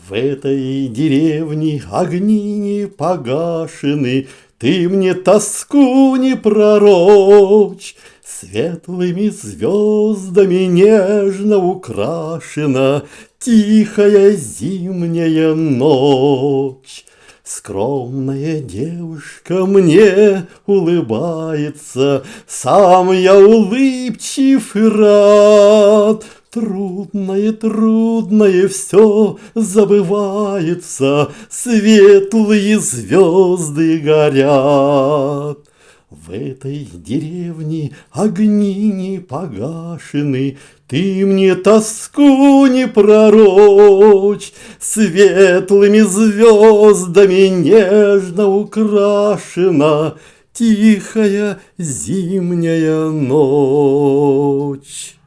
В этой деревне огни не погашены, Ты мне тоску не пророчь. Светлыми звездами нежно украшена Тихая зимняя ночь. Скромная девушка мне улыбается, Сам я улыбчив и рад. Трудное все забывается, Светлые звезды горят. В этой деревне огни не погашены, Ты мне тоску не пророчь. Светлыми звездами нежно украшена Тихая зимняя ночь.